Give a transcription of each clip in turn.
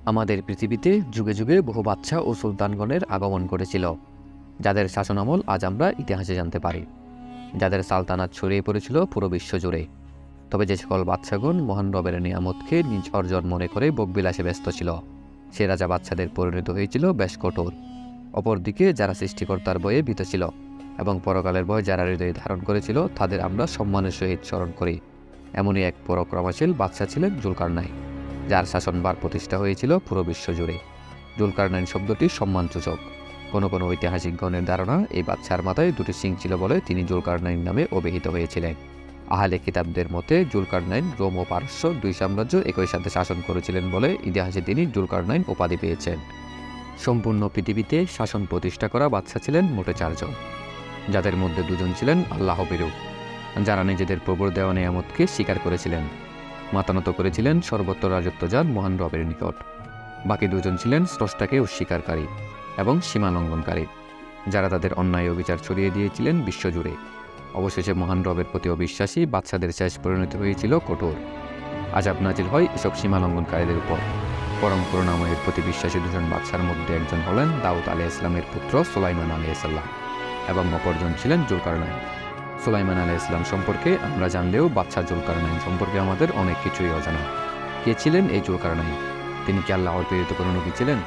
আমাদের পৃথিবীতে যুগে যুগে বহু বাদশা ও সুলতানগণের আগমন ঘটেছিল, যাদের শাসনামল আজ আমরা ইতিহাসে জানতে পারি, যাদের সালতানাত ছড়িয়ে পড়েছিল পুরো বিশ্ব জুড়ে। তবে যে সকল বাদশাগণ মহান রবের নিয়ামতকে নিজ অর্জন মনে করে ভোগবিলাসে ব্যস্ত ছিল, সে রাজা বাদশাদের পরিণত হয়েছিল বেশ কঠোর। অপরদিকে যারা সৃষ্টিকর্তার ভয়ে ভীত ছিল এবং পরকালের ভয় যারা হৃদয়ে ধারণ করেছিল, তাদের আমরা সম্মানের সহিত স্মরণ করি। এমনই এক পরাক্রমশীল বাদশা ছিলেন জুলকারনাইন, যার শাসনভার প্রতিষ্ঠা হয়েছিল পুরো বিশ্ব জুড়ে। জুলকারনাইন শব্দটি সম্মানসূচক। কোনো কোনো ঐতিহাসিকগণের ধারণা এই বাদশার মাথায় দুটি সিং ছিল বলে তিনি জুলকারনাইন নামে অভিহিত হয়েছিলেন। আহলে কিতাবদের মতে জুলকারনাইন রোম ও পারস্য দুই সাম্রাজ্য একই সাথে শাসন করেছিলেন বলে ইতিহাসে তিনি জুলকারনাইন উপাধি পেয়েছেন। সম্পূর্ণ পৃথিবীতে শাসন প্রতিষ্ঠা করা বাদশা ছিলেন মোটে 4 জন, যাদের মধ্যে 2 জন ছিলেন আল্লাহ ভীরু, যারা নিজেদের প্রবর দেওয়া নেয়ামতকে স্বীকার করেছিলেন, মাতানত করেছিলেন সর্বত্র রাজত্ব যান মহান রবের নিকট। বাকি 2 জন ছিলেন স্রষ্টাকে অস্বীকারী এবং সীমালঙ্ঘনকারী, যারা তাদের অন্যায় অবিচার ছড়িয়ে দিয়েছিলেন বিশ্বজুড়ে। অবশেষে মহান রবের প্রতি অবিশ্বাসী বাদশাদের শেষ পরিণতি হয়েছিল কঠোর। আযাব নাজিল হয় এসব সীমালঙ্ঘনকারীদের উপর। পরম করুণাময়ের প্রতি বিশ্বাসী 2 জন বাদশার মধ্যে একজন হলেন দাউদ আলাইহিস সালামের পুত্র সুলাইমান আলাইহিস সালাম এবং অপরজন ছিলেন জুলকারনাইন। সুলাইমান আলাইহিস সালাম সম্পর্কে আমরা জানলেও বাদশা জুলকারনাইন সম্পর্কে আমাদের অনেক কিছুই অজানা। কে ছিলেন এই জুলকারনাইন? তিনি কি আল্লাহর প্রেরিত কোনো নবী ছিলেন?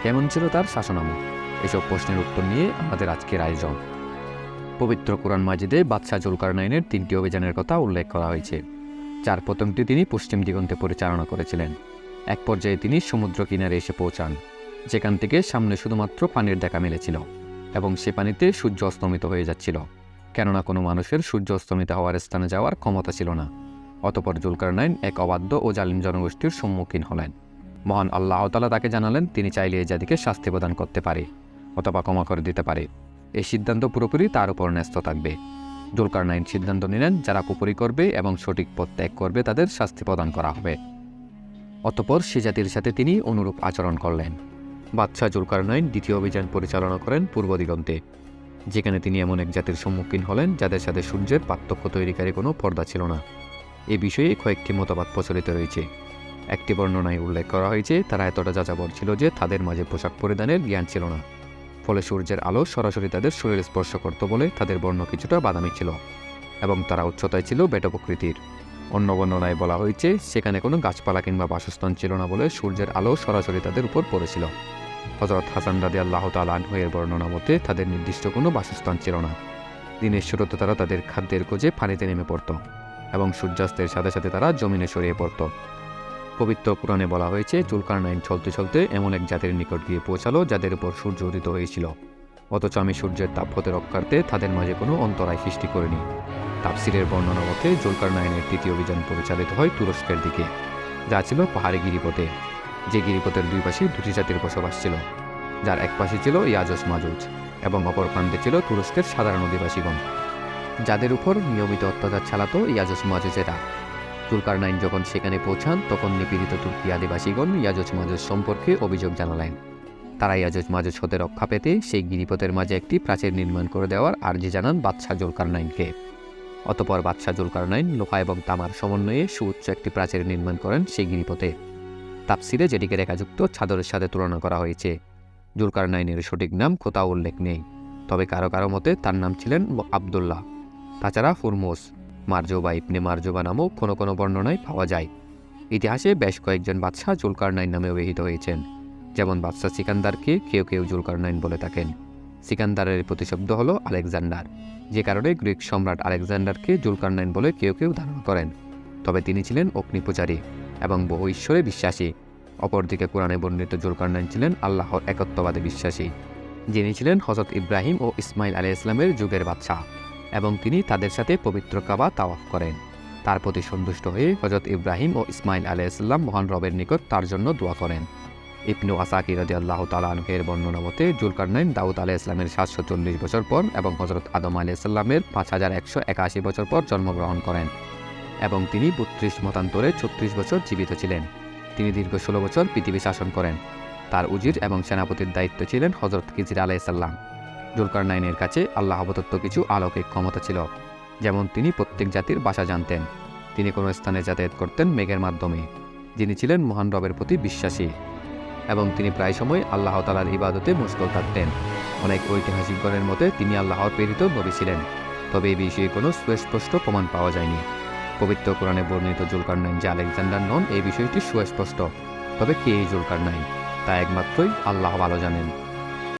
কেমন ছিল তার শাসনামল? এসব প্রশ্নের উত্তর নিয়ে আমাদের আজকের আয়োজন। পবিত্র কোরআন মাজিদে বাদশা জুলকারনাইনের 3টি অভিযানের কথা উল্লেখ করা হয়েছে, যার প্রথমটি তিনি পশ্চিম দিগন্তে পরিচালনা করেছিলেন। এক পর্যায়ে তিনি সমুদ্র কিনারে এসে পৌঁছান, যেখান থেকে সামনে শুধুমাত্র পানির দেখা মিলেছিল এবং সে পানিতে সূর্য অস্তমিত হয়ে যাচ্ছিল, কেননা কোনো মানুষের সূর্য অস্তমিত হওয়ার স্থানে যাওয়ার ক্ষমতা ছিল না। অতঃপর জুলকারনাইন এক অবাধ্য ও জালিম জনগোষ্ঠীর সম্মুখীন হলেন। মহান আল্লাহ তাআলা তাকে জানালেন তিনি চাইলে এই জাতিকে শাস্তি প্রদান করতে পারে অথবা ক্ষমা করে দিতে পারে। এই সিদ্ধান্ত পুরোপুরি তার উপর ন্যস্ত থাকবে। জুলকারনাইন সিদ্ধান্ত নিলেন যারা কুফরি করবে এবং সঠিক পথ ত্যাগ করবে তাদের শাস্তি প্রদান করা হবে। অতঃপর সে জাতির সাথে তিনি অনুরূপ আচরণ করলেন। বাদশাহ জুলকারনাইন দ্বিতীয় অভিযান পরিচালনা করেন পূর্ব দিগন্তে, যেখানে তিনি এমন এক জাতির সম্মুখীন হলেন যাদের সাথে সূর্যের পার্থক্য তৈরিকারী কোনো পর্দা ছিল না। এ বিষয়ে কয়েকটি মতবাদ প্রচলিত রয়েছে। একটি বর্ণনায় উল্লেখ করা হয়েছে তারা এতটা যাযাবর ছিল যে তাদের মাঝে পোশাক পরিধানের জ্ঞান ছিল না, ফলে সূর্যের আলো সরাসরি তাদের শরীর স্পর্শ করত বলে তাদের বর্ণ কিছুটা বাদামি ছিল এবং তারা উচ্চতায় ছিল বেট প্রকৃতির। অন্য বর্ণনায় বলা হয়েছে সেখানে কোনো গাছপালা কিংবা বাসস্থান ছিল না বলে সূর্যের আলো সরাসরি তাদের উপর পড়েছিল। হযরত হাসান রাদিয়াল্লাহু তাআলা আনহু এর বর্ণনা মতে তাদের নির্দিষ্ট কোনো বাসস্থান ছিল না। দিনের শুরুতে তারা তাদের খাদ্যের খোঁজে পানিতে নেমে পড়ত এবং সূর্যাস্তের সাথে সাথে তারা জমিনে সরিয়ে পড়ত। পবিত্র কোরআনে বলা হয়েছে জুলকারনাইন চলতে চলতে এমন এক জাতির নিকট গিয়ে পৌঁছালো যাদের উপর সূর্য উদিত হয়েছিল, অথচ আমি সূর্যের তাপ হতে রক্ষার্থে তাদের মাঝে কোনো অন্তরায় সৃষ্টি করিনি। তাফসিরের বর্ণনা মতে জুলকারনাইনের 3য় অভিযান পরিচালিত হয় তুরস্কের দিকে, যা ছিল পাহাড়ি গিরিপথে। যে গিরিপথের 2 পাশে 2টি জাতির বসবাস ছিল, যার এক পাশে ছিল ইয়াজুজ মাজুজ এবং অপর প্রান্তে ছিল তুরস্কের সাধারণ অধিবাসীগণ, যাদের উপর নিয়মিত অত্যাচার চালাতো ইয়াজুজ মাজুজেরা। জুলকারনাইন যখন সেখানে পৌঁছান তখন নিপীড়িত তুর্কি আদিবাসীগণ ইয়াজুজ মাজুজ সম্পর্কে অভিযোগ জানালেন। তারা ইয়াজুজ মাজুজ হতে রক্ষা পেতে সেই গিরিপথের মাঝে একটি প্রাচীর নির্মাণ করে দেওয়ার আর্জি জানান বাদশাহ জুলকারনাইনকে। অতঃপর বাদশাহ জুলকারনাইন লোহা এবং তামার সমন্বয়ে সুউচ্চ একটি প্রাচীর নির্মাণ করেন সেই গিরিপথে। তাফসিরে যেটিকে রেখাযুক্ত চাদরের সাথে তুলনা করা হয়েছে। জুলকারনাইনের সঠিক নাম কোথাও উল্লেখ নেই, তবে কারো কারো মতে তার নাম ছিলেন আবদুল্লাহ। তাছাড়া হুরমুজ, মারজুবা ইবনে মারজুবা নামও কোনো কোনো বর্ণনায় পাওয়া যায়। ইতিহাসে বেশ কয়েকজন বাদশাহ জুলকারনাইন নামে অভিহিত হয়েছেন, যেমন বাদশাহ সিকান্দারকে কেউ কেউ জুলকারনাইন বলে থাকেন। সিকান্দারের প্রতিশব্দ হল আলেকজান্ডার, যে কারণে গ্রিক সম্রাট আলেকজান্ডারকে জুলকারনাইন বলে কেউ কেউ ধারণা করেন। তবে তিনি ছিলেন অগ্নিপূজারী এবং বহু ঈশ্বরে বিশ্বাসী। অপরদিকে কোরআনে বর্ণিত জুলকারনাইন ছিলেন আল্লাহর একত্ববাদে বিশ্বাসী, যিনি ছিলেন হযরত ইব্রাহিম ও ইসমাইল আলাইহিস সালামের যুগের বাদশাহ এবং তিনি তাদের সাথে পবিত্র কাবা তাওয়াফ করেন। তার প্রতি সন্তুষ্ট হয়ে হযরত ইব্রাহিম ও ইসমাইল আলাইহিস সালাম মহান রবের নিকট তার জন্য দোয়া করেন। ইবনু আসাকির রাদিয়াল্লাহু তাআলা আনহু এর বর্ণনা মতে জুলকারনাইন দাউদ আলাইহিস সালামের 740 বছর পর এবং হযরত আদম আলাইহিস সালামের 5181 বছর পর জন্মগ্রহণ করেন এবং তিনি 32 মতান্তরে 36 বছর জীবিত ছিলেন। তিনি দীর্ঘ 16 বছর পৃথিবী শাসন করেন। তার উজির এবং সেনাপতির দায়িত্ব ছিলেন হযরত খিজির আলাইহিস সালাম। জুলকারনাইনের কাছে আল্লাহ প্রদত্ত কিছু অলৌকিক ক্ষমতা ছিল, যেমন তিনি প্রত্যেক জাতির ভাষা জানতেন। তিনি কোনো স্থানে যাতায়াত করতেন মেঘের মাধ্যমে। যিনি ছিলেন মহান রবের প্রতি বিশ্বাসী। এবং তিনি প্রায় সময় আল্লাহ তাআলার ইবাদতে মশগুল থাকতেন। অনেক ঐতিহাসিকগণের মতে তিনি আল্লাহর প্রেরিত নবী ছিলেন, তবে এই বিষয়ে কোনো সুস্পষ্ট প্রমাণ পাওয়া যায়নি। পবিত্র কোরআনে বর্ণিত জুলকারনাইন যে আলেকজান্ডার নন, এই বিষয়টি সুস্পষ্ট, তবে কে এই জুলকারনাইন তা একমাত্রই আল্লাহ ভালো জানেন।